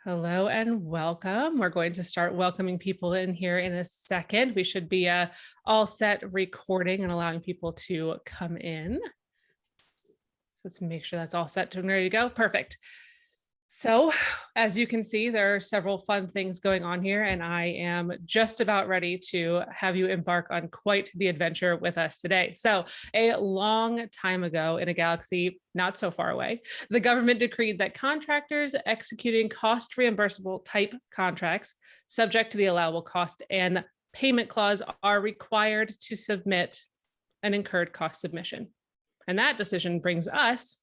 Hello and welcome. We're going to start welcoming people in here in a second. We should be all set recording and allowing people to come in. So let's make sure that's all set and ready to go. Perfect. So as you can see, there are several fun things going on here, and I am just about ready to have you embark on quite the adventure with us today. So a long time ago in a galaxy not so far away, the government decreed that contractors executing cost reimbursable type contracts subject to the allowable cost and payment clause are required to submit an incurred cost submission. And that decision brings us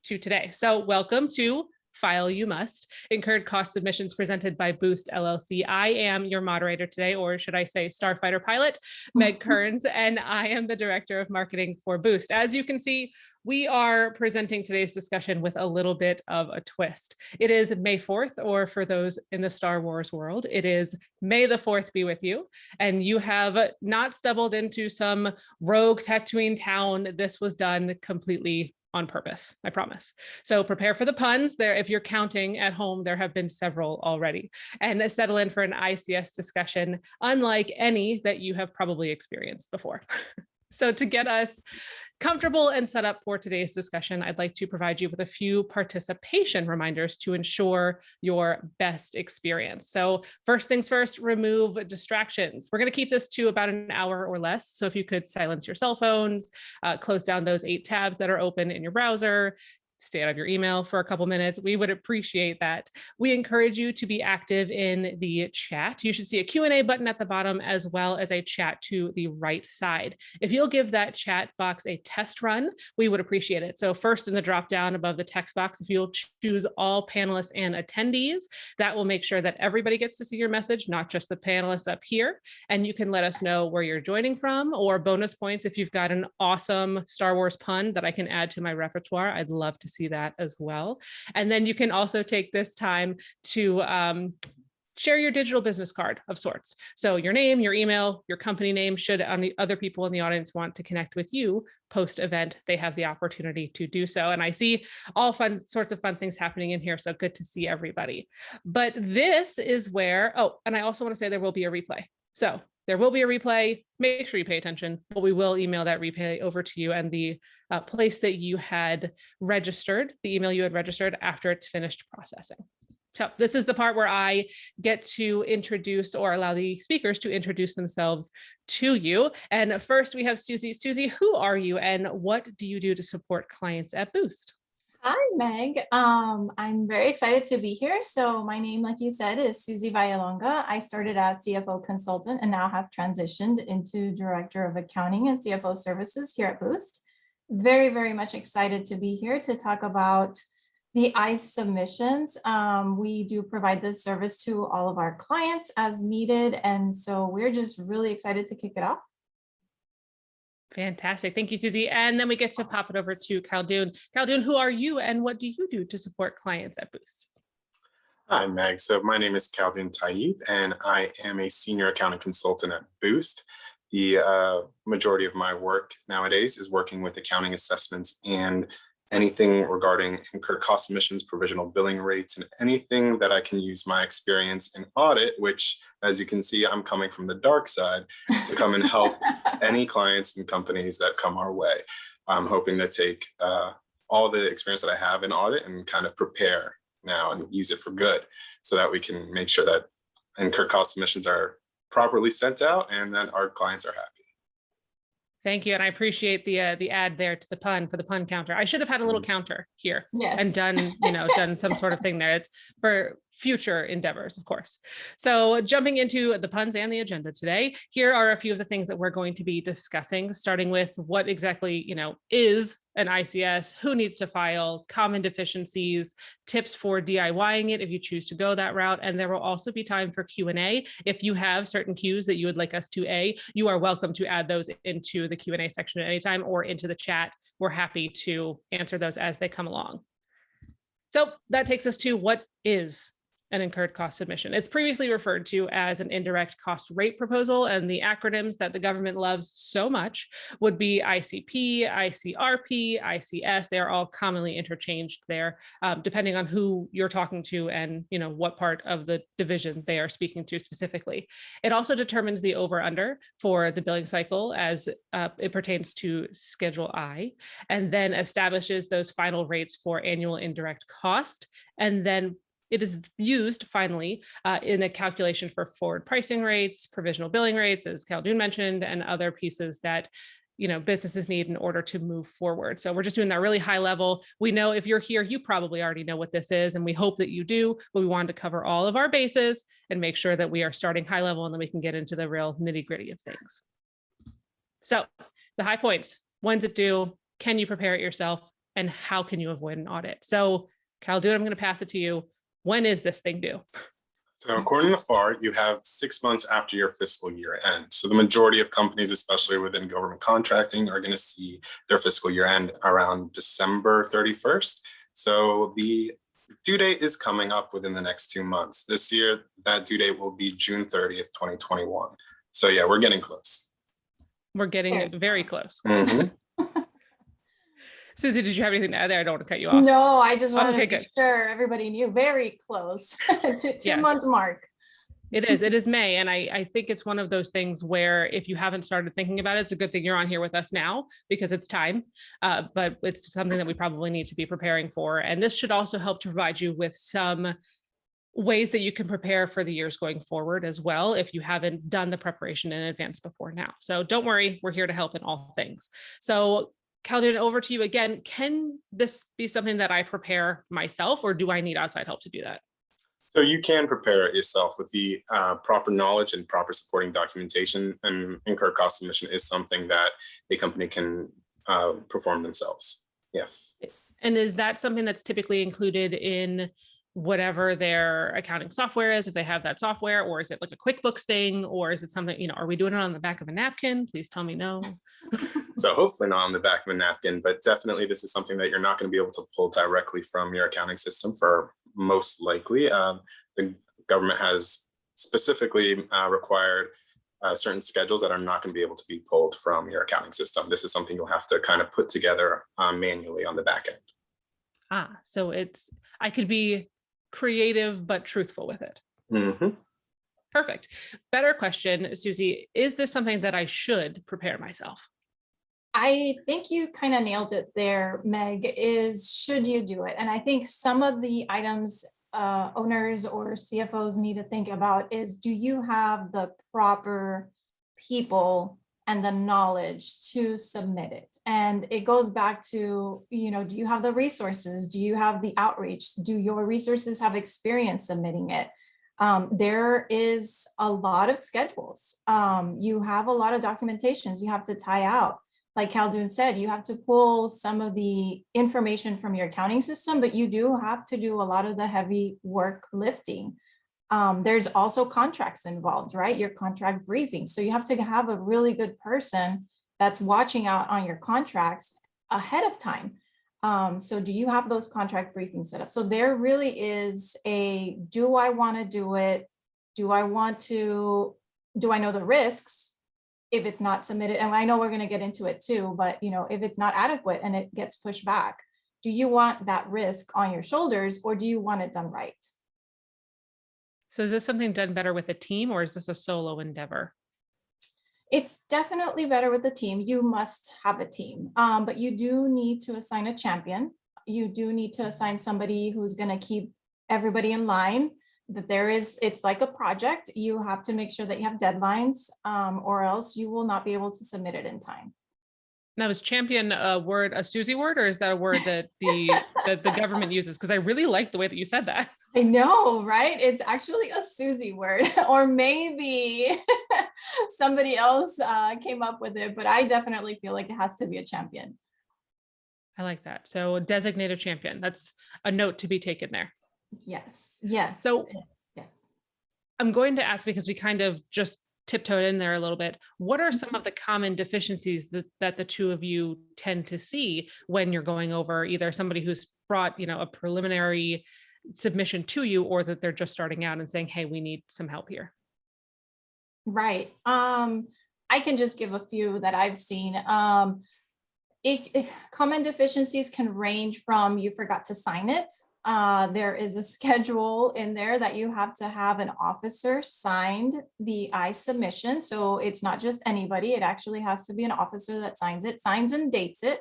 to today. So welcome to File You Must, Incurred Cost Submissions presented by Boost LLC. I am your moderator today, or should I say Starfighter pilot, Meg Kearns, and I am the Director of Marketing for Boost. As you can see, we are presenting today's discussion with a little bit of a twist. It is May 4th, or for those in the Star Wars world, it is May the 4th be with you. And you have not stumbled into some rogue Tatooine town. This was done completely on purpose, I promise. So prepare for the puns there. If you're counting at home, there have been several already. And settle in for an ICS discussion, unlike any that you have probably experienced before. So to get us comfortable and set up for today's discussion, I'd like to provide you with a few participation reminders to ensure your best experience. So first things first, remove distractions. We're going to keep this to about an hour or less. So if you could silence your cell phones, close down those 8 tabs that are open in your browser, stay out of your email for a couple minutes, we would appreciate that. We encourage you to be active in the chat. You should see a Q&A button at the bottom as well as a chat to the right side. If you'll give that chat box a test run, we would appreciate it. So first in the drop down above the text box, if you'll choose all panelists and attendees, that will make sure that everybody gets to see your message, not just the panelists up here. And you can let us know where you're joining from, or bonus points if you've got an awesome Star Wars pun that I can add to my repertoire. I'd love to see that as well. And then you can also take this time to share your digital business card of sorts. So your name, your email, your company name, should other people in the audience want to connect with you post-event, they have the opportunity to do so. And I see all sorts of fun things happening in here. So good to see everybody. But this is where, oh, and I also want to say there will be a replay. So there will be a replay. Make sure you pay attention, but we will email that replay over to you and the place that you had registered, the email you had registered after it's finished processing. So this is the part where I get to introduce or allow the speakers to introduce themselves to you. And first we have Susie. Susie, who are you and what do you do to support clients at Boost? Hi, Meg. I'm very excited to be here. So my name, like you said, is Susie Villalonga. I started as CFO consultant and now have transitioned into Director of Accounting and CFO Services here at Boost. Very, very much excited to be here to talk about the ICE submissions. We do provide this service to all of our clients as needed. And so we're just really excited to kick it off. Fantastic. Thank you, Susie. And then we get to pop it over to Khaldoon. Khaldoon, who are you and what do you do to support clients at Boost? Hi, Meg. So my name is Khaldoon Tayyib, and I am a senior accounting consultant at Boost. The majority of my work nowadays is working with accounting assessments and anything regarding incurred cost submissions, provisional billing rates, and anything that I can use my experience in audit, which, as you can see, I'm coming from the dark side, to come and help any clients and companies that come our way. I'm hoping to take all the experience that I have in audit and kind of prepare now and use it for good so that we can make sure that incurred cost submissions are properly sent out and that our clients are happy. Thank you. And I appreciate the add there to the pun for the pun counter. I should have had a little counter here and done, done some sort of thing there. It's for future endeavors, of course. So jumping into the puns and the agenda today, here are a few of the things that we're going to be discussing, starting with what exactly, is an ICS, who needs to file, common deficiencies, tips for DIYing it if you choose to go that route. And there will also be time for Q&A. If you have certain cues that you would like us to you are welcome to add those into the Q&A section at any time or into the chat. We're happy to answer those as they come along. So that takes us to what is an incurred cost submission. It's previously referred to as an indirect cost rate proposal, and the acronyms that the government loves so much would be ICP, ICRP, ICS. They are all commonly interchanged there, depending on who you're talking to and what part of the division they are speaking to specifically. It also determines the over/under for the billing cycle as it pertains to Schedule I, and then establishes those final rates for annual indirect cost, and then it is used finally in a calculation for forward pricing rates, provisional billing rates, as Khaldun mentioned, and other pieces that businesses need in order to move forward. So we're just doing that really high level. We know if you're here, you probably already know what this is, and we hope that you do, but we wanted to cover all of our bases and make sure that we are starting high level, and then we can get into the real nitty gritty of things. So the high points: when's it due? Can you prepare it yourself? And how can you avoid an audit? So Khaldun, I'm going to pass it to you. When is this thing due? So according to FAR, you have 6 months after your fiscal year end. So the majority of companies, especially within government contracting, are going to see their fiscal year end around December 31st. So the due date is coming up within the next 2 months. This year, that due date will be June 30th, 2021. So yeah, we're getting close. We're getting very close. Mhm. Susie, did you have anything to add there? I don't want to cut you off. No, I just wanted Okay, to make good. sure everybody knew. Very close to 2 month Yes. mark. It is May. And I think it's one of those things where if you haven't started thinking about it, it's a good thing you're on here with us now because it's time. But it's something that we probably need to be preparing for. And this should also help to provide you with some ways that you can prepare for the years going forward as well, if you haven't done the preparation in advance before now. So don't worry, we're here to help in all things. So Khaldun, over to you again. Can this be something that I prepare myself, or do I need outside help to do that? So you can prepare it yourself with the proper knowledge and proper supporting documentation, and incurred cost submission is something that a company can perform themselves. Yes. And is that something that's typically included in whatever their accounting software is, if they have that software, or is it like a QuickBooks thing, or is it something, are we doing it on the back of a napkin? Please tell me no. So hopefully not on the back of a napkin, but definitely this is something that you're not going to be able to pull directly from your accounting system for most likely. The government has specifically required certain schedules that are not going to be able to be pulled from your accounting system. This is something you'll have to kind of put together manually on the back end. So I could be creative, but truthful with it. Mm-hmm. Perfect. Better question, Susie. Is this something that I should prepare myself? I think you kind of nailed it there, Meg, is should you do it? And I think some of the items owners or CFOs need to think about is, do you have the proper people and the knowledge to submit it? And it goes back to, do you have the resources? Do you have the outreach? Do your resources have experience submitting it? There is a lot of schedules. You have a lot of documentations you have to tie out. Like Khaldun said, you have to pull some of the information from your accounting system, but you do have to do a lot of the heavy work lifting. There's also contracts involved, right? Your contract briefing. So you have to have a really good person that's watching out on your contracts ahead of time. So do you have those contract briefings set up? So there really is do I want to do it? Do I know the risks if it's not submitted? And I know we're going to get into it too, but if it's not adequate and it gets pushed back, do you want that risk on your shoulders, or do you want it done right? So is this something done better with a team, or is this a solo endeavor? It's definitely better with a team. You must have a team, but you do need to assign a champion. You do need to assign somebody who's going to keep everybody in line, that it's like a project. You have to make sure that you have deadlines, or else you will not be able to submit it in time. Now, is champion a Susie word, or is that a word that the government uses? Because I really like the way that you said that. I know, right? It's actually a Susie word, or maybe somebody else came up with it, but I definitely feel like it has to be a champion. I like that. So designated champion. That's a note to be taken there. Yes. So yes. I'm going to ask, because we kind of just tiptoed in there a little bit, what are some of the common deficiencies that the two of you tend to see when you're going over either somebody who's brought, a preliminary submission to you, or that they're just starting out and saying, hey, we need some help here? Right. I can just give a few that I've seen. Common deficiencies can range from you forgot to sign it. There is a schedule in there that you have to have an officer signed the submission. So it's not just anybody. It actually has to be an officer that signs and dates it.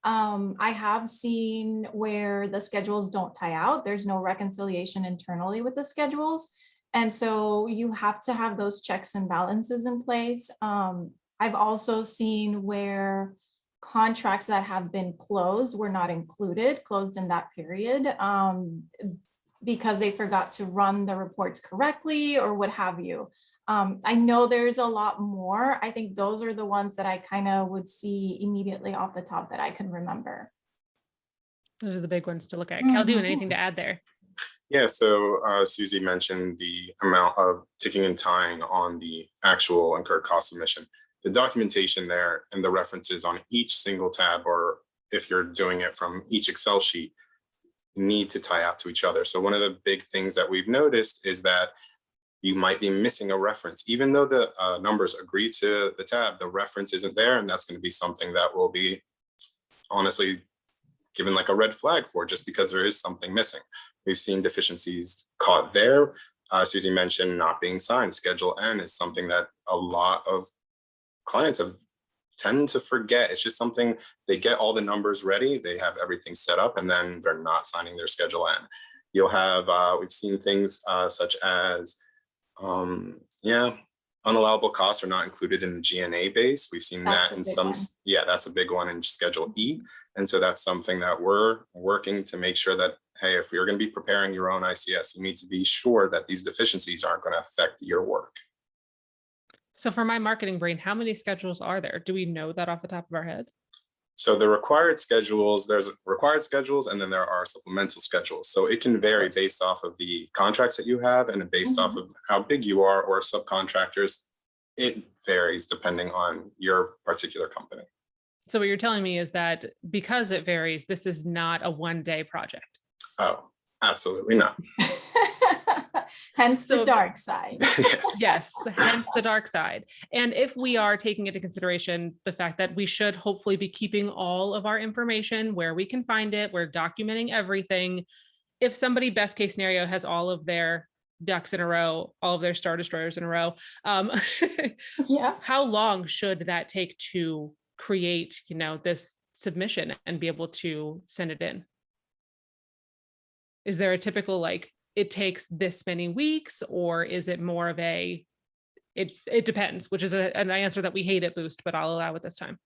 I have seen where the schedules don't tie out. There's no reconciliation internally with the schedules. And so you have to have those checks and balances in place. I've also seen where contracts that have been closed were not closed in that period because they forgot to run the reports correctly or what have you. I know there's a lot more. I think those are the ones that I kind of would see immediately off the top that I can remember. Those are the big ones to look at. Khaldun, anything to add there? Yeah, so Susie mentioned the amount of ticking and tying on the actual incurred cost submission. The documentation there and the references on each single tab, or if you're doing it from each Excel sheet, need to tie out to each other. So one of the big things that we've noticed is that you might be missing a reference. Even though the numbers agree to the tab, the reference isn't there, and that's going to be something that will be honestly given like a red flag for, just because there is something missing. We've seen deficiencies caught there. Susie mentioned not being signed. Schedule N is something that a lot of clients tend to forget. It's just something, they get all the numbers ready, they have everything set up, and then they're not signing their Schedule N. You'll have, we've seen things such as, unallowable costs are not included in the G&A base. We've seen that in some, that's a big one in Schedule E. And so that's something that we're working to make sure that, hey, if you're going to be preparing your own ICS, you need to be sure that these deficiencies aren't going to affect your work. So for my marketing brain, how many schedules are there? Do we know that off the top of our head? So the required schedules, there's required schedules, and then there are supplemental schedules. So it can vary based off of the contracts that you have and based off of how big you are or subcontractors. It varies depending on your particular company. So what you're telling me is that because it varies, this is not a one-day project. Oh, absolutely not. Hence the dark side. Yes, hence the dark side. And if we are taking into consideration the fact that we should hopefully be keeping all of our information where we can find it, we're documenting everything. If somebody, best case scenario, has all of their ducks in a row, all of their Star Destroyers in a row, how long should that take to create, this submission and be able to send it in? Is there a typical, it takes this many weeks, or is it more of a, it depends, which is an answer that we hate at Boost, but I'll allow it this time.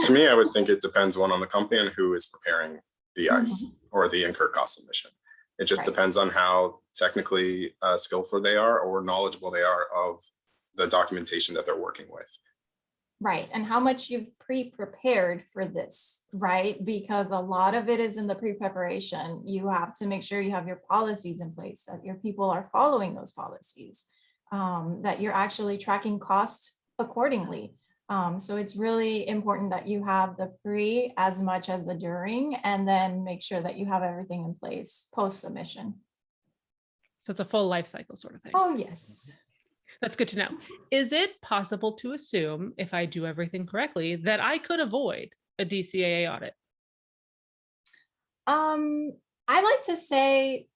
To me, I would think it depends on the company and who is preparing the ICE or the incurred cost submission. It just depends on how technically skillful they are or knowledgeable they are of the documentation that they're working with. Right. And how much you've pre-prepared for this, right? Because a lot of it is in the pre-preparation. You have to make sure you have your policies in place, that your people are following those policies, that you're actually tracking costs accordingly. So it's really important that you have the pre as much as the during, and then make sure that you have everything in place post-submission. So it's a full life cycle sort of thing. Oh, yes. That's good to know. Is it possible to assume, if I do everything correctly, that I could avoid a Dcaa audit? I like to say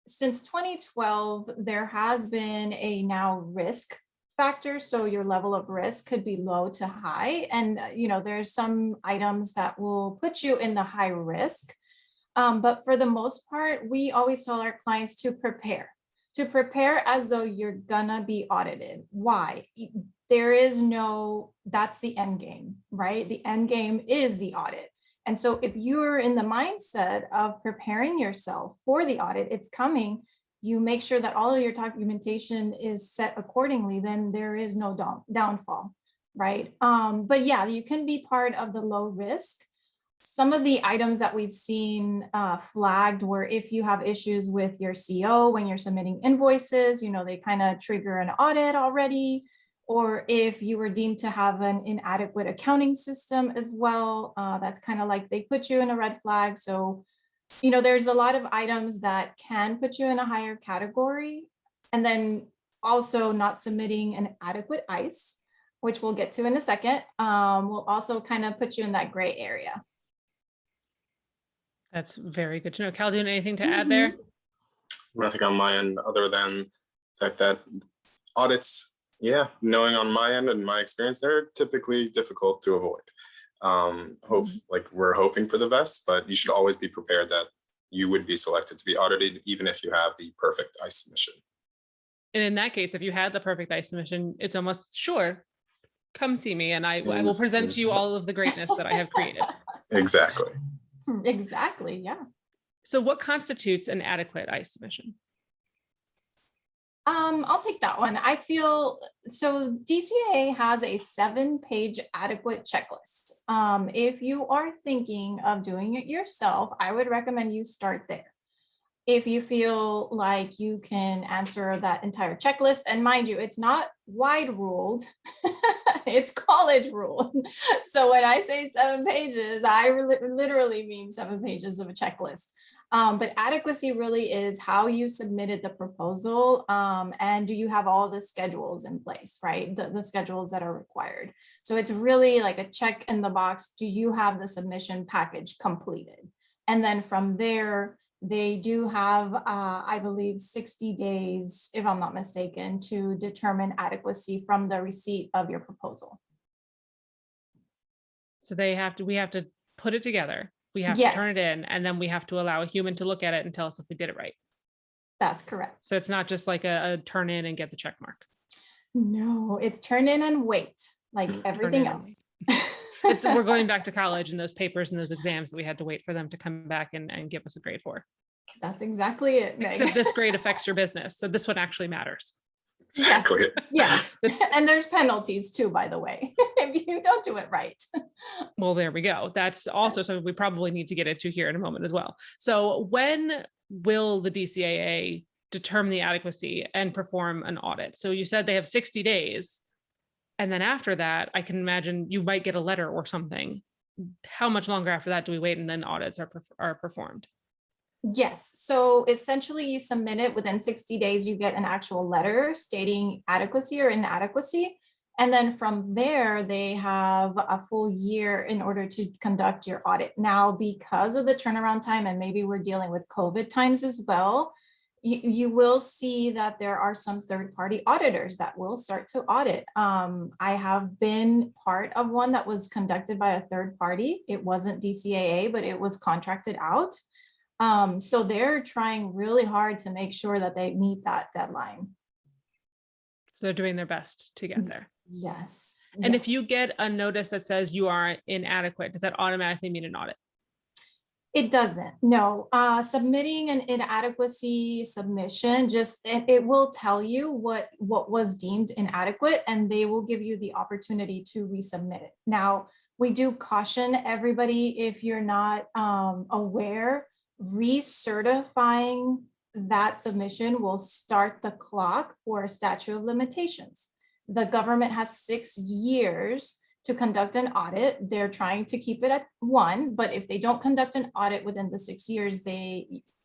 since 2012, there has been a now risk factor. So your level of risk could be low to high. And, there's some items that will put you in the high risk. But for the most part, we always tell our clients to prepare as though you're gonna be audited. Why? There is no, that's the end game, right? The end game is the audit. And so if you're in the mindset of preparing yourself for the audit, it's coming, you make sure that all of your documentation is set accordingly, then there is no downfall, right? But yeah, you can be part of the low risk. Some of the items that we've seen flagged were if you have issues with your CO when you're submitting invoices, they kind of trigger an audit already, or if you were deemed to have an inadequate accounting system as well, that's kind of like they put you in a red flag. So there's a lot of items that can put you in a higher category, and then also not submitting an adequate ICE, which we'll get to in a second, will also kind of put you in that gray area. That's very good to know. Khaldun, anything to add there? Nothing on my end other than the fact that audits, knowing on my end and my experience, they're typically difficult to avoid. Like we're hoping for the best, but you should always be prepared that you would be selected to be audited, even if you have the perfect ICE submission. And in that case, if you had the perfect ICE submission, it's almost sure, come see me and I will present to you all of the greatness that I have created. Exactly. Exactly, yeah. So what constitutes an adequate ICE submission? I'll take that one. I feel so DCAA has a 7-page adequate checklist. If you are thinking of doing it yourself, I would recommend you start there. If you feel like you can answer that entire checklist, and mind you, it's not wide ruled, it's college ruled. So when I say 7 pages, I literally mean 7 pages of a checklist. But adequacy really is how you submitted the proposal, and do you have all the schedules in place, right? The schedules that are required. So it's really like a check in the box. Do you have the submission package completed? And then from there, they do have, I believe, 60 days, if I'm not mistaken, to determine adequacy from the receipt of your proposal. So we have to put it together. We have Yes. to turn it in, and then we have to allow a human to look at it and tell us if we did it right. That's correct. So it's not just like a turn in and get the check mark. No, it's turn in and wait, like everything else. We're going back to college and those papers and those exams that we had to wait for them to come back and give us a grade for. That's exactly it, Meg. Except this grade affects your business. So this one actually matters. Exactly. Yeah. And there's penalties too, by the way, if you don't do it right. Well, there we go. That's also something we probably need to get into here in a moment as well. So when will the DCAA determine the adequacy and perform an audit? So you said they have 60 days. And then after that, I can imagine you might get a letter or something. How much longer after that do we wait and then audits are performed? Yes. So essentially you submit it within 60 days, you get an actual letter stating adequacy or inadequacy. And then from there, they have a full year in order to conduct your audit. Now, because of the turnaround time, and maybe we're dealing with COVID times as well, you will see that there are some third-party auditors that will start to audit. I have been part of one that was conducted by a third party. It wasn't DCAA, but it was contracted out. So they're trying really hard to make sure that they meet that deadline. So they're doing their best to get there. Yes. And if you get a notice that says you are inadequate, does that automatically mean an audit? It doesn't, no. Submitting an inadequacy submission, it will tell you what was deemed inadequate, and they will give you the opportunity to resubmit it. Now, we do caution everybody, if you're not aware, recertifying that submission will start the clock for a statute of limitations. The government has 6 years to conduct an audit. They're trying to keep it at 1, but if they don't conduct an audit within the 6 years,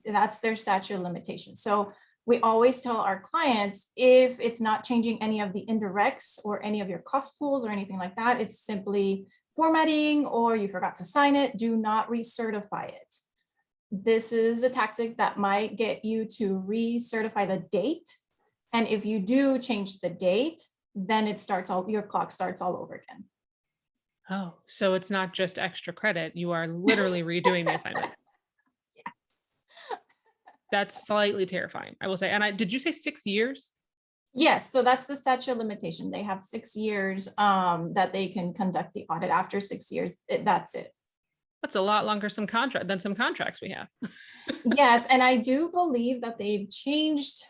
that's their statute of limitations. So we always tell our clients, if it's not changing any of the indirects or any of your cost pools or anything like that, it's simply formatting or you forgot to sign it, do not recertify it. This is a tactic that might get you to recertify the date. And if you do change the date, then your clock starts all over again. Oh, so it's not just extra credit. You are literally redoing the assignment. Yes. That's slightly terrifying, I will say. And did you say 6 years? Yes, so that's the statute of limitation. They have 6 years that they can conduct the audit. After 6 years, that's it. That's a lot longer than some contracts we have. Yes, and I do believe that they've changed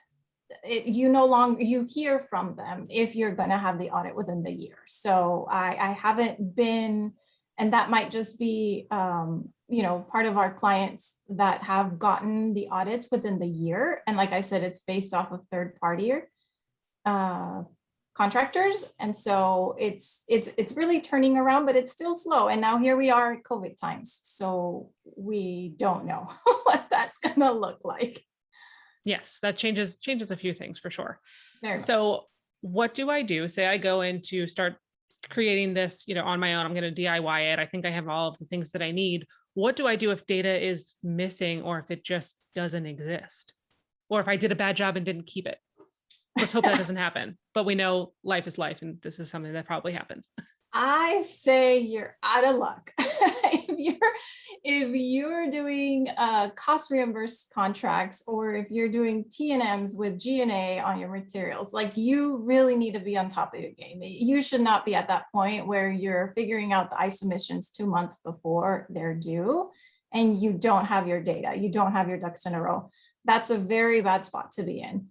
it. You hear from them if you're going to have the audit within the year. So I haven't been, and that might just be part of our clients that have gotten the audits within the year. And like I said, it's based off of third party. contractors. And so it's really turning around, but it's still slow. And now here we are at COVID times. So we don't know what that's gonna look like. Yes, that changes a few things for sure. Very much. So what do I do? Say I go in to start creating this, on my own. I'm going to DIY it. I think I have all of the things that I need. What do I do if data is missing, or if it just doesn't exist? Or if I did a bad job and didn't keep it? Let's hope that doesn't happen. But we know life is life, and this is something that probably happens. I say you're out of luck. if you're doing cost reimbursed contracts, or if you're doing T&Ms with G&A on your materials, like, you really need to be on top of your game. You should not be at that point where you're figuring out the submissions 2 months before they're due and you don't have your data, you don't have your ducks in a row. That's a very bad spot to be in.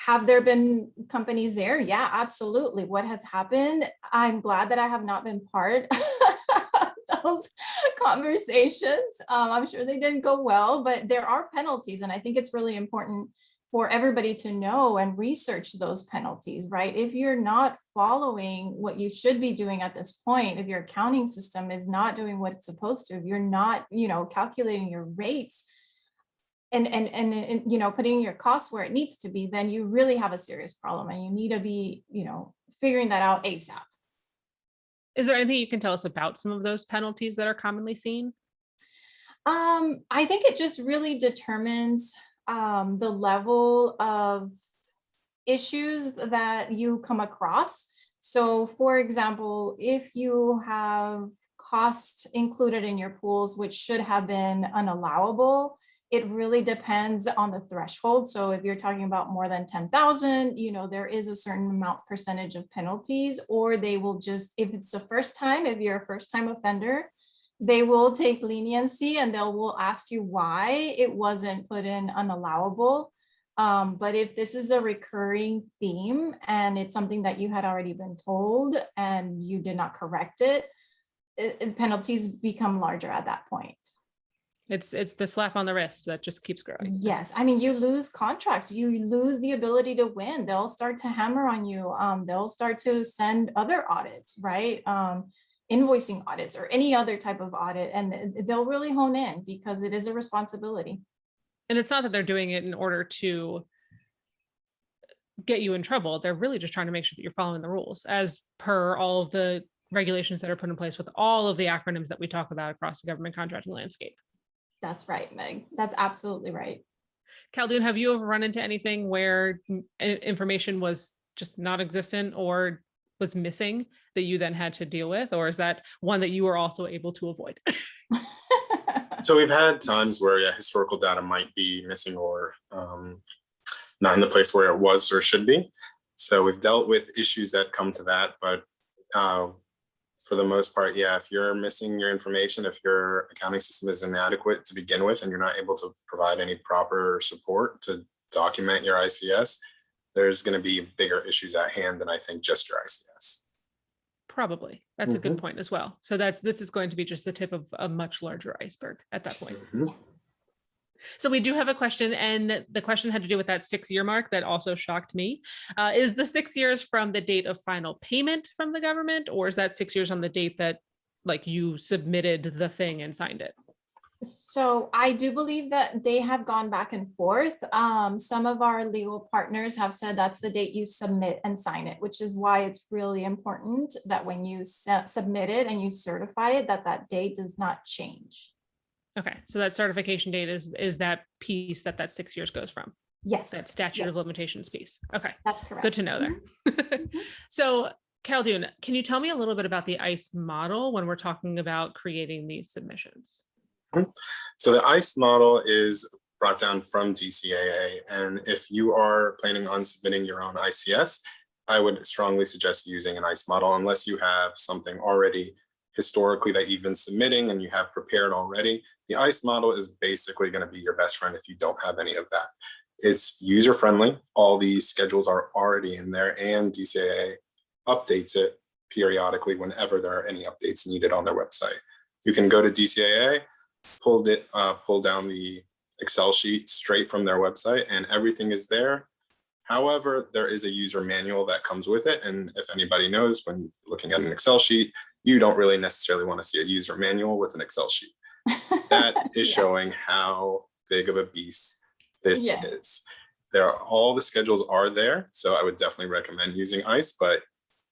Have there been companies there? Yeah, absolutely. What has happened? I'm glad that I have not been part of those conversations. I'm sure they didn't go well, but there are penalties. And I think it's really important for everybody to know and research those penalties, right? If you're not following what you should be doing at this point, if your accounting system is not doing what it's supposed to, if you're not, calculating your rates, and putting your costs where it needs to be, then you really have a serious problem, and you need to be, figuring that out ASAP. Is there anything you can tell us about some of those penalties that are commonly seen? I think it just really determines the level of issues that you come across. So, for example, if you have costs included in your pools, which should have been unallowable, it really depends on the threshold. So if you're talking about more than 10,000, there is a certain amount percentage of penalties, or they will just, if it's the first time, if you're a first time offender, they will take leniency and will ask you why it wasn't put in unallowable. But if this is a recurring theme and it's something that you had already been told and you did not correct it, penalties become larger at that point. It's the slap on the wrist that just keeps growing. Yes. I mean, you lose contracts, you lose the ability to win. They'll start to hammer on you. They'll start to send other audits, right? Invoicing audits or any other type of audit, and they'll really hone in because it is a responsibility. And it's not that they're doing it in order to get you in trouble. They're really just trying to make sure that you're following the rules as per all of the regulations that are put in place with all of the acronyms that we talk about across the government contracting landscape. That's right, Meg. That's absolutely right. Khaldun, have you ever run into anything where information was just not existent or was missing that you then had to deal with? Or is that one that you were also able to avoid? So we've had times where historical data might be missing or not in the place where it was or should be. So we've dealt with issues that come to that, but for the most part, if you're missing your information, if your accounting system is inadequate to begin with, and you're not able to provide any proper support to document your ICS, there's going to be bigger issues at hand than I think just your ICS. Probably. That's a good point as well. So this is going to be just the tip of a much larger iceberg at that point. So we do have a question, and the question had to do with that 6-year mark that also shocked me. Is the 6 years from the date of final payment from the government, or is that 6 years on the date that you submitted the thing and signed it? So I do believe that they have gone back and forth. Some of our legal partners have said that's the date you submit and sign it, which is why it's really important that when you submit it and you certify it, that date does not change. Okay, so that certification date is that piece that 6 years goes from. Yes. That statute of limitations piece. Okay. That's correct. Good to know there. So Khaldun, can you tell me a little bit about the ICE model when we're talking about creating these submissions? So the ICE model is brought down from Dcaa. And if you are planning on submitting your own ICS, I would strongly suggest using an ICE model unless you have something already historically that you've been submitting and you have prepared already. The ICE model is basically going to be your best friend if you don't have any of that. It's user-friendly. All these schedules are already in there, and Dcaa updates it periodically whenever there are any updates needed on their website. You can go to Dcaa, pull down the Excel sheet straight from their website, and everything is there. However, there is a user manual that comes with it. And if anybody knows, when looking at an Excel sheet, you don't really necessarily want to see a user manual with an Excel sheet. That is Yeah. showing how big of a beast this Yes. is. All the schedules are there. So I would definitely recommend using ICE, but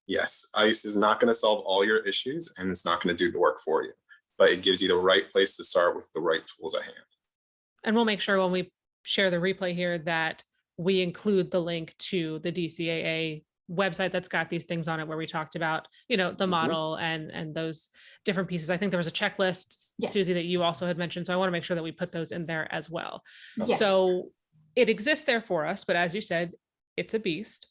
yes, ICE is not going to solve all your issues and it's not going to do the work for you, but it gives you the right place to start with the right tools at hand. And we'll make sure when we share the replay here that we include the link to the DCAA website that's got these things on it where we talked about, the model and those different pieces. I think there was a checklist, Yes. Susie, that you also had mentioned. So I want to make sure that we put those in there as well. Yes. So it exists there for us, but as you said, it's a beast.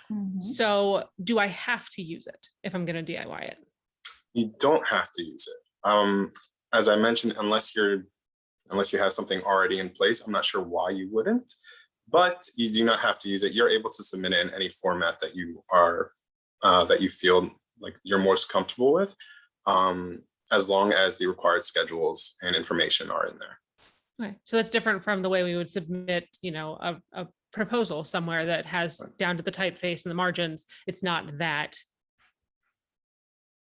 Mhm. So do I have to use it if I'm going to DIY it? You don't have to use it. As I mentioned, unless you have something already in place, I'm not sure why you wouldn't, but you do not have to use it. You're able to submit it in any format that you feel like you're most comfortable with, as long as the required schedules and information are in there. Okay, so that's different from the way we would submit, a proposal somewhere that has down to the typeface and the margins. It's not that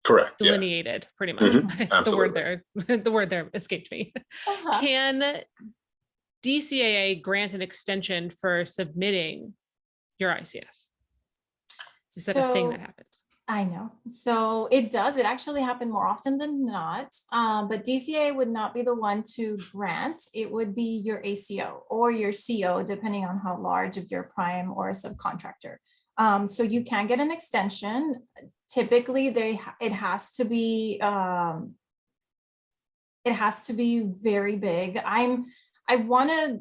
Correct. Yeah. delineated, pretty much. Mhm, the word there escaped me. Uh-huh. Can DCAA grant an extension for submitting your ICS? Is that a thing that happens? I know. So it does. It actually happened more often than not. But DCAA would not be the one to grant. It would be your ACO or your CO, depending on how large of your prime or a subcontractor. So you can get an extension. Typically, it has to be very big. I want to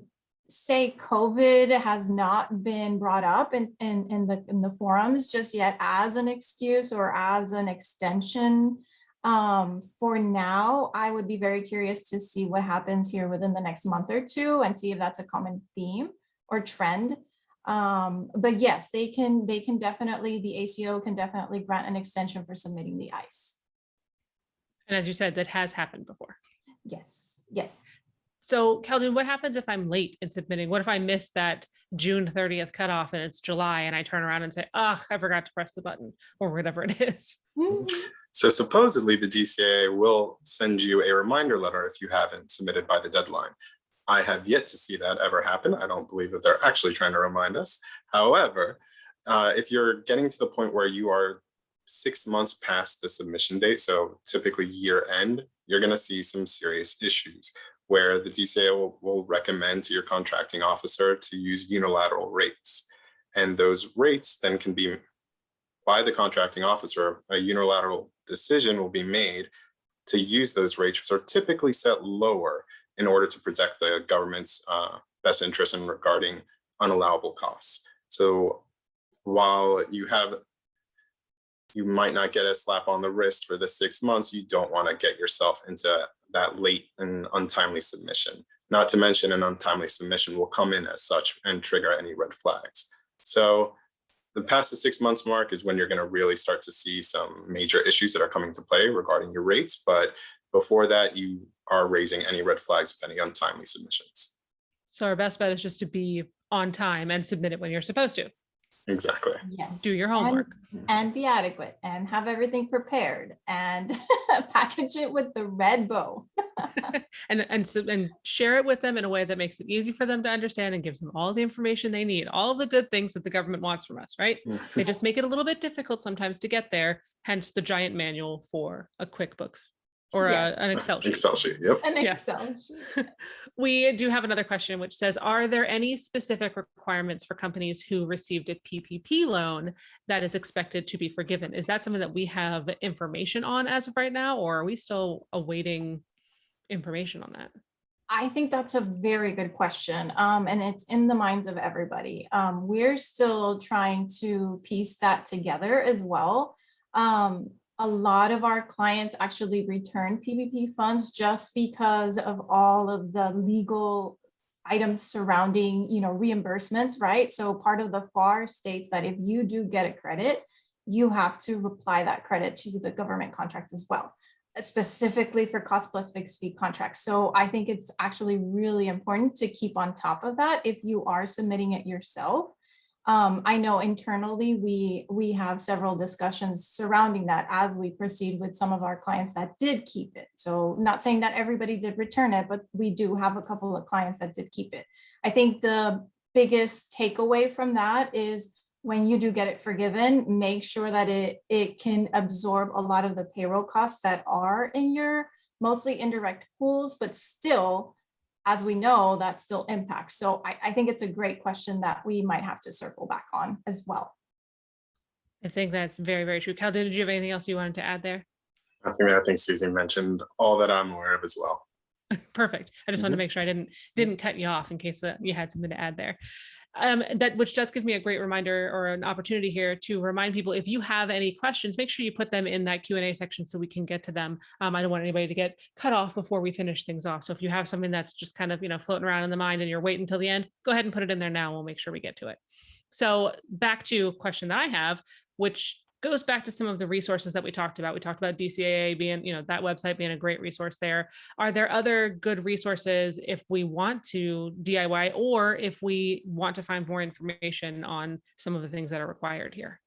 say COVID has not been brought up in the forums just yet as an excuse or as an extension. For now, I would be very curious to see what happens here within the next month or two and see if that's a common theme or trend. But yes, they can definitely, the ACO can definitely grant an extension for submitting the ICE. And as you said, that has happened before. Yes, yes. So Keldon, what happens if I'm late in submitting? What if I miss that June 30th cutoff and it's July and I turn around and say, I forgot to press the button or whatever it is? So supposedly the DCAA will send you a reminder letter if you haven't submitted by the deadline. I have yet to see that ever happen. I don't believe that they're actually trying to remind us. However, if you're getting to the point where you are 6 months past the submission date, so typically year end, you're going to see some serious issues where the DCAA will recommend to your contracting officer to use unilateral rates. And those rates then can be, by the contracting officer, a unilateral decision will be made to use those rates, which are typically set lower in order to protect the government's best interest in regarding unallowable costs. So while you might not get a slap on the wrist for the 6 months, you don't want to get yourself into that late and untimely submission. Not to mention an untimely submission will come in as such and trigger any red flags. So past the 6 months mark is when you're going to really start to see some major issues that are coming to play regarding your rates. But before that, you are raising any red flags with any untimely submissions. So our best bet is just to be on time and submit it when you're supposed to. Exactly. Yes. Do your homework. And be adequate and have everything prepared and package it with the red bow. and share it with them in a way that makes it easy for them to understand and gives them all the information they need, all of the good things that the government wants from us, right? They just make it a little bit difficult sometimes to get there, hence the giant manual for a QuickBooks or Yes. an Excel sheet. Excel sheet, yep. An Yeah. Excel sheet. We do have another question which says, are there any specific requirements for companies who received a PPP loan that is expected to be forgiven? Is that something that we have information on as of right now, or are we still awaiting information on that? I think that's a very good question. And it's in the minds of everybody. We're still trying to piece that together as well. A lot of our clients actually return PPP funds just because of all of the legal items surrounding, reimbursements, right? So part of the FAR states that if you do get a credit, you have to apply that credit to the government contract as well, specifically for cost plus fixed fee contracts. So I think it's actually really important to keep on top of that if you are submitting it yourself. I know internally we have several discussions surrounding that as we proceed with some of our clients that did keep it. So not saying that everybody did return it, but we do have a couple of clients that did keep it. I think the biggest takeaway from that is when you do get it forgiven, make sure that it can absorb a lot of the payroll costs that are in your mostly indirect pools, but still, as we know, that still impacts. So I think it's a great question that we might have to circle back on as well. I think that's very, very true. Cal, did you have anything else you wanted to add there? I think Susie mentioned all that I'm aware of as well. Perfect. I just wanted to make sure I didn't cut you off in case you had something to add there. Which does give me a great reminder or an opportunity here to remind people, if you have any questions, make sure you put them in that Q&A section so we can get to them. I don't want anybody to get cut off before we finish things off. So if you have something that's just kind of, floating around in the mind and you're waiting until the end, go ahead and put it in there now. We'll make sure we get to it. So back to a question that I have, which goes back to some of the resources that we talked about. We talked about Dcaa being, that website being a great resource there. Are there other good resources if we want to DIY or if we want to find more information on some of the things that are required here?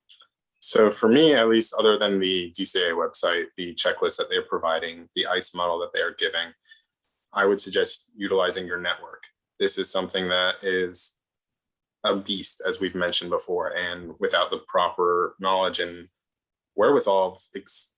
So for me, at least, other than the Dcaa website, the checklist that they're providing, the ICE model that they are giving, I would suggest utilizing your network. This is something that is a beast, as we've mentioned before, and without the proper knowledge and wherewithal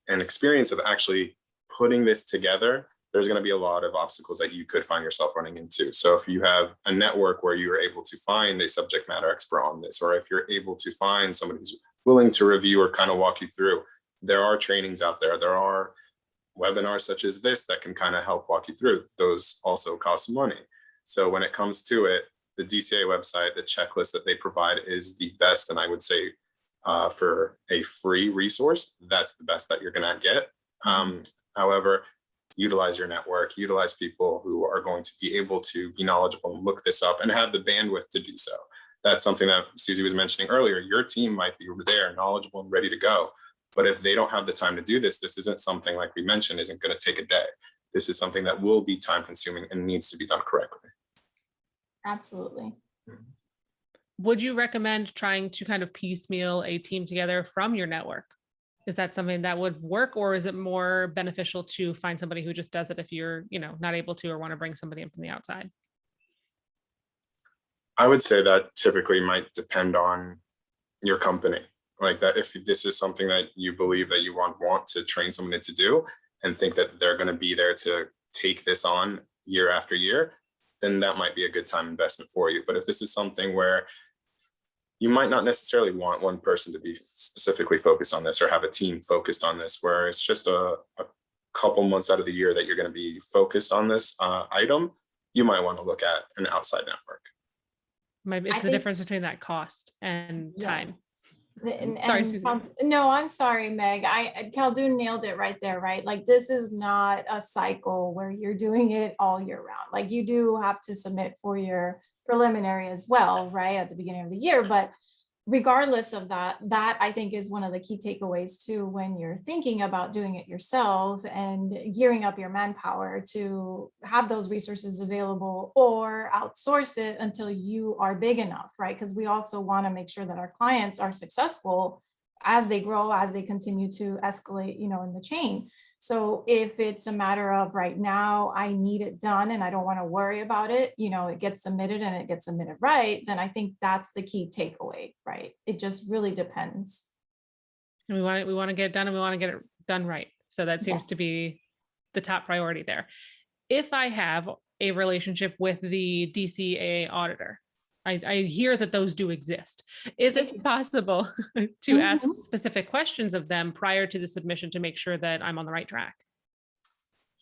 and experience of actually putting this together, there's going to be a lot of obstacles that you could find yourself running into. So if you have a network where you are able to find a subject matter expert on this, or if you're able to find somebody who's willing to review or kind of walk you through, there are trainings out there. There are webinars such as this that can kind of help walk you through. Those also cost money. So when it comes to it, the Dcaa website, the checklist that they provide is the best. And I would say for a free resource, that's the best that you're going to get. However, utilize your network, utilize people who are going to be able to be knowledgeable and look this up and have the bandwidth to do so. That's something that Susie was mentioning earlier. Your team might be there, knowledgeable and ready to go. But if they don't have the time to do this, this isn't something, like we mentioned, isn't going to take a day. This is something that will be time consuming and needs to be done correctly. Absolutely. Would you recommend trying to kind of piecemeal a team together from your network? Is that something that would work, or is it more beneficial to find somebody who just does it if you're, not able to or want to bring somebody in from the outside? I would say that typically might depend on your company. Like that, if this is something that you believe that you want to train somebody to do and think that they're going to be there to take this on year after year, then that might be a good time investment for you. But if this is something where you might not necessarily want one person to be specifically focused on this or have a team focused on this, where it's just a couple months out of the year that you're going to be focused on this item, you might want to look at an outside network. Maybe it's the difference between that cost and time. Yes. Sorry, Susie. No, I'm sorry, Meg. Khaldun nailed it right there, right? Like, this is not a cycle where you're doing it all year round. Like, you do have to submit for your preliminary as well, right, at the beginning of the year. But regardless of that I think is one of the key takeaways too, when you're thinking about doing it yourself and gearing up your manpower to have those resources available or outsource it until you are big enough, right? Because we also want to make sure that our clients are successful as they grow, as they continue to escalate, in the chain. So if it's a matter of right now, I need it done and I don't want to worry about it, it gets submitted and it gets submitted right, then I think that's the key takeaway, right? It just really depends. And we want to get it done and we want to get it done right. So that seems to be the top priority there. If I have a relationship with the Dcaa auditor, I hear that those do exist. Is it possible to ask specific questions of them prior to the submission to make sure that I'm on the right track?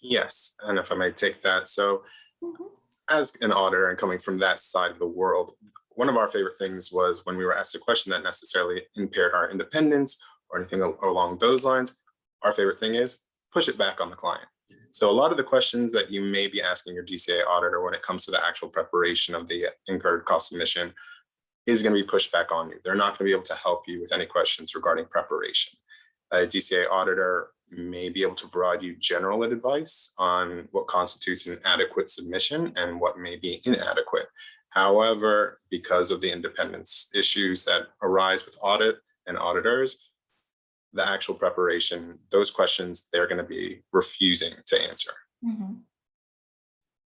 Yes, and if I may take that. So as an auditor and coming from that side of the world, one of our favorite things was when we were asked a question that necessarily impaired our independence or anything along those lines, our favorite thing is push it back on the client. So a lot of the questions that you may be asking your Dcaa auditor when it comes to the actual preparation of the incurred cost submission is going to be pushed back on you. They're not going to be able to help you with any questions regarding preparation. A Dcaa auditor may be able to provide you general advice on what constitutes an adequate submission and what may be inadequate. However, because of the independence issues that arise with audit and auditors, the actual preparation, those questions, they're going to be refusing to answer. Mhm.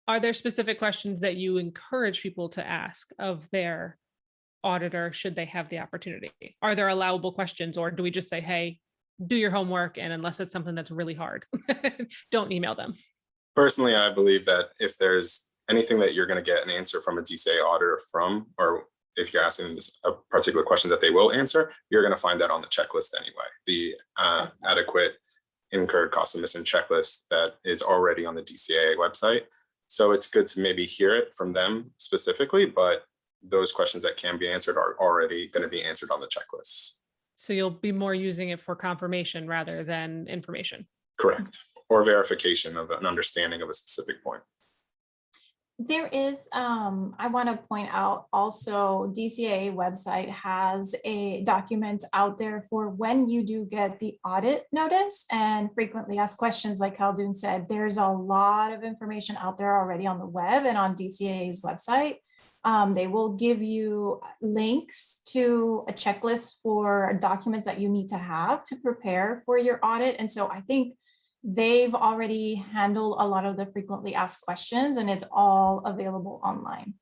Are there specific questions that you encourage people to ask of their auditor should they have the opportunity? Are there allowable questions, or do we just say, hey, do your homework, and unless it's something that's really hard, don't email them? Personally, I believe that if there's anything that you're going to get an answer from a Dcaa auditor from, or if you're asking them a particular question that they will answer, you're going to find that on the checklist anyway. The adequate incurred cost submission checklist that is already on the Dcaa website. So it's good to maybe hear it from them specifically, but those questions that can be answered are already going to be answered on the checklist. So you'll be more using it for confirmation rather than information. Correct. Or verification of an understanding of a specific point. There is, I want to point out also, Dcaa website has a document out there for when you do get the audit notice and frequently asked questions. Like Khaldun said, there's a lot of information out there already on the web and on Dcaa's website. They will give you links to a checklist for documents that you need to have to prepare for your audit. And so I think they've already handled a lot of the frequently asked questions, and it's all available online.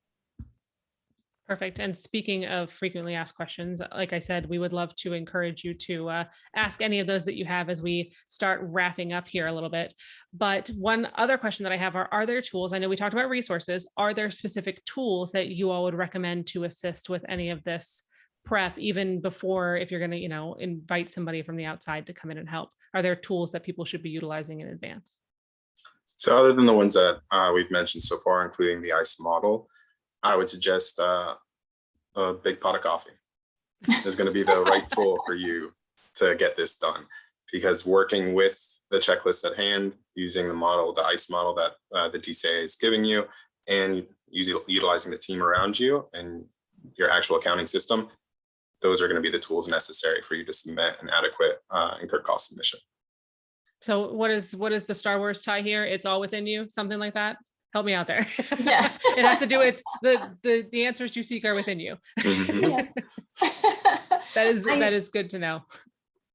Perfect. And speaking of frequently asked questions, like I said, we would love to encourage you to ask any of those that you have as we start wrapping up here a little bit. But one other question that I have are there tools? I know we talked about resources. Are there specific tools that you all would recommend to assist with any of this prep, even before, if you're going to, invite somebody from the outside to come in and help? Are there tools that people should be utilizing in advance? So other than the ones that we've mentioned so far, including the ICE model, I would suggest a big pot of coffee is going to be the right tool for you to get this done, because working with the checklist at hand, using the model, the ICE model that the Dcaa is giving you, and utilizing the team around you and your actual accounting system, those are going to be the tools necessary for you to submit an adequate incurred cost submission. So what is the Star Wars tie here? It's all within you, something like that? Help me out there. Yeah. It has to do, it's the answers you seek are within you. Mhm. That is good to know.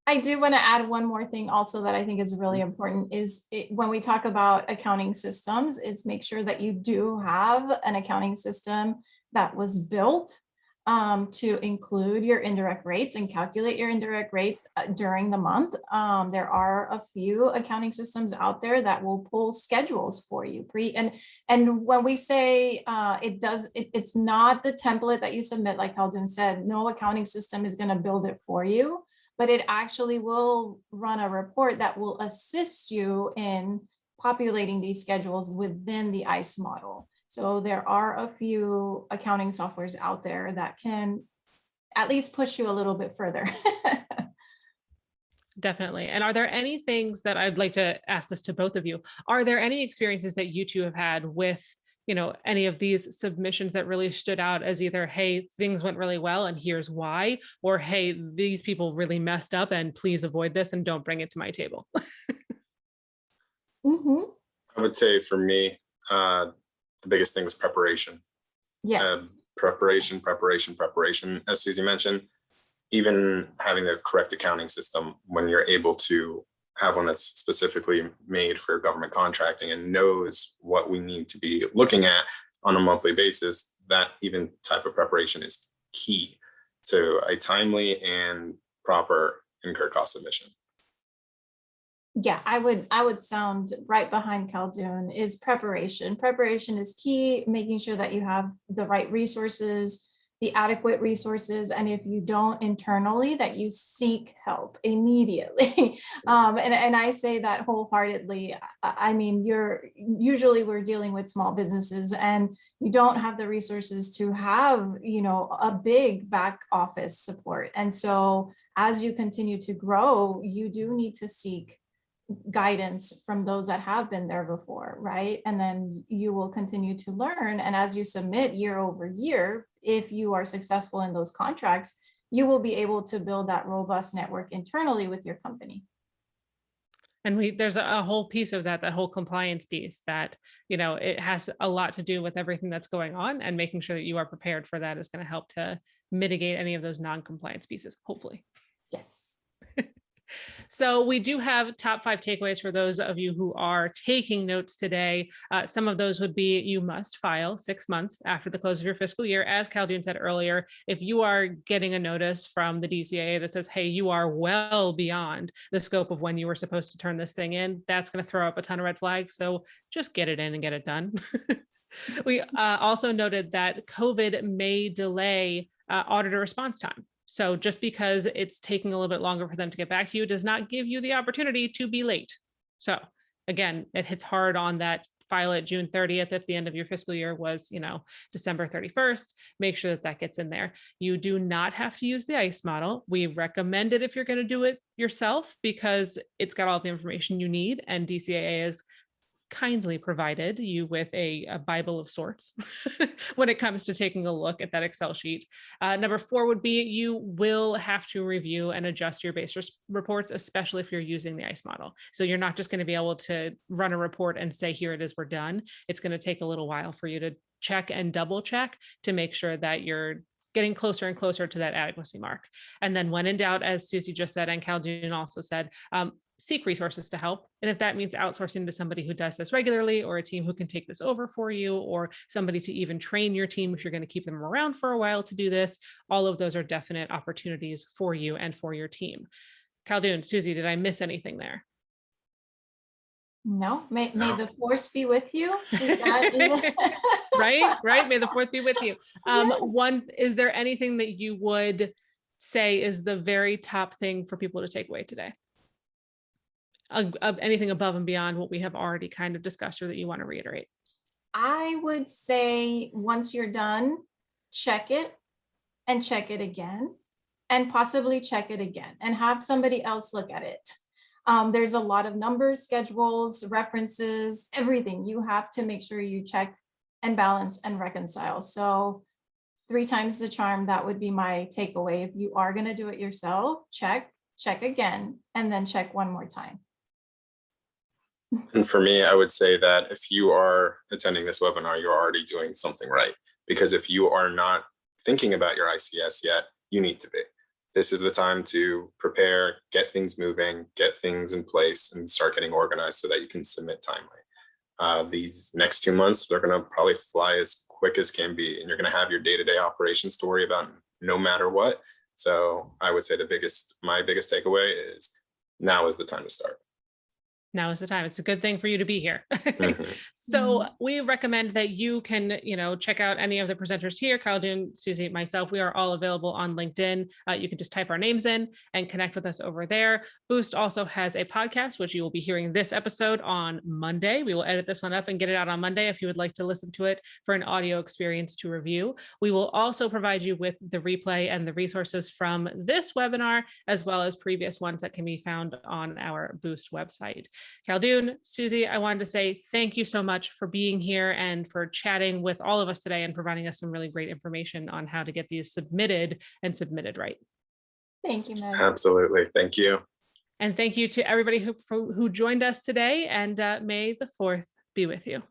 I do want to add one more thing also that I think is really important is when we talk about accounting systems, is make sure that you do have an accounting system that was built to include your indirect rates and calculate your indirect rates during the month. There are a few accounting systems out there that will pull schedules for you and when we say it's not the template that you submit, like Khaldun said, no accounting system is going to build it for you, but it actually will run a report that will assist you in populating these schedules within the ICE model. So there are a few accounting softwares out there that can at least push you a little bit further. Definitely. And are there any things that I'd like to ask this to both of you? Are there any experiences that you two have had with, any of these submissions that really stood out as either, hey, things went really well and here's why, or hey, these people really messed up and please avoid this and don't bring it to my table? Mm-hmm. I would say for me, the biggest thing was preparation. Yes. Preparation. As Susie mentioned, even having the correct accounting system, when you're able to have one that's specifically made for government contracting and knows what we need to be looking at on a monthly basis, that even type of preparation is key to a timely and proper incurred cost submission. Yeah, I would sound right behind Khaldun is preparation. Preparation is key, making sure that you have the right resources, the adequate resources, and if you don't internally, that you seek help immediately. And I say that wholeheartedly. I mean, we're dealing with small businesses and you don't have the resources to have, a big back office support. And so as you continue to grow, you do need to seek guidance from those that have been there before, right? And then you will continue to learn. And as you submit year over year, if you are successful in those contracts, you will be able to build that robust network internally with your company. And there's a whole piece of that whole compliance piece that, it has a lot to do with everything that's going on, and making sure that you are prepared for that is going to help to mitigate any of those non-compliance pieces, hopefully. Yes. So we do have top 5 takeaways for those of you who are taking notes today. Some of those would be: you must file 6 months after the close of your fiscal year. As Khaldun said earlier, if you are getting a notice from the Dcaa that says, hey, you are well beyond the scope of when you were supposed to turn this thing in, that's going to throw up a ton of red flags. So just get it in and get it done. We also noted that COVID may delay auditor response time. So just because it's taking a little bit longer for them to get back to you does not give you the opportunity to be late. So again, it hits hard on that file at June 30th if the end of your fiscal year was, December 31st. Make sure that that gets in there. You do not have to use the ICE model. We recommend it if you're going to do it yourself, because it's got all the information you need, and Dcaa is kindly provided you with a Bible of sorts when it comes to taking a look at that Excel sheet. Number 4 would be: you will have to review and adjust your base reports, especially if you're using the ICE model. So you're not just going to be able to run a report and say, here it is, we're done. It's going to take a little while for you to check and double check to make sure that you're getting closer and closer to that adequacy mark. And then when in doubt, as Susie just said, and Khaldun also said, seek resources to help. And if that means outsourcing to somebody who does this regularly, or a team who can take this over for you, or somebody to even train your team if you're going to keep them around for a while to do this, all of those are definite opportunities for you and for your team. Khaldun, Susie, did I miss anything there? No, may the force be with you. Is that- Right. May the fourth be with you. Is there anything that you would say is the very top thing for people to take away today? Of anything above and beyond what we have already kind of discussed, or that you want to reiterate? I would say once you're done, check it and check it again, and possibly check it again and have somebody else look at it. There's a lot of numbers, schedules, references, everything. You have to make sure you check and balance and reconcile. So 3 times the charm, that would be my takeaway. If you are going to do it yourself, check again, and then check one more time. And for me, I would say that if you are attending this webinar, you're already doing something right. Because if you are not thinking about your ICS yet, you need to be. This is the time to prepare, get things moving, get things in place, and start getting organized so that you can submit timely. These next 2 months, they're going to probably fly as quick as can be, and you're going to have your day-to-day operations to worry about no matter what. So I would say my biggest takeaway is now is the time to start. Now is the time. It's a good thing for you to be here. Mhm. So we recommend that you can, check out any of the presenters here, Khaldun, Susie, myself. We are all available on LinkedIn. You can just type our names in and connect with us over there. Boost also has a podcast, which you will be hearing this episode on Monday. We will edit this one up and get it out on Monday if you would like to listen to it for an audio experience to review. We will also provide you with the replay and the resources from this webinar, as well as previous ones that can be found on our Boost website. Khaldun, Susie, I wanted to say thank you so much for being here and for chatting with all of us today and providing us some really great information on how to get these submitted and submitted right. Thank you, Meg. Absolutely. Thank you. And thank you to everybody who joined us today, and may the 4th be with you.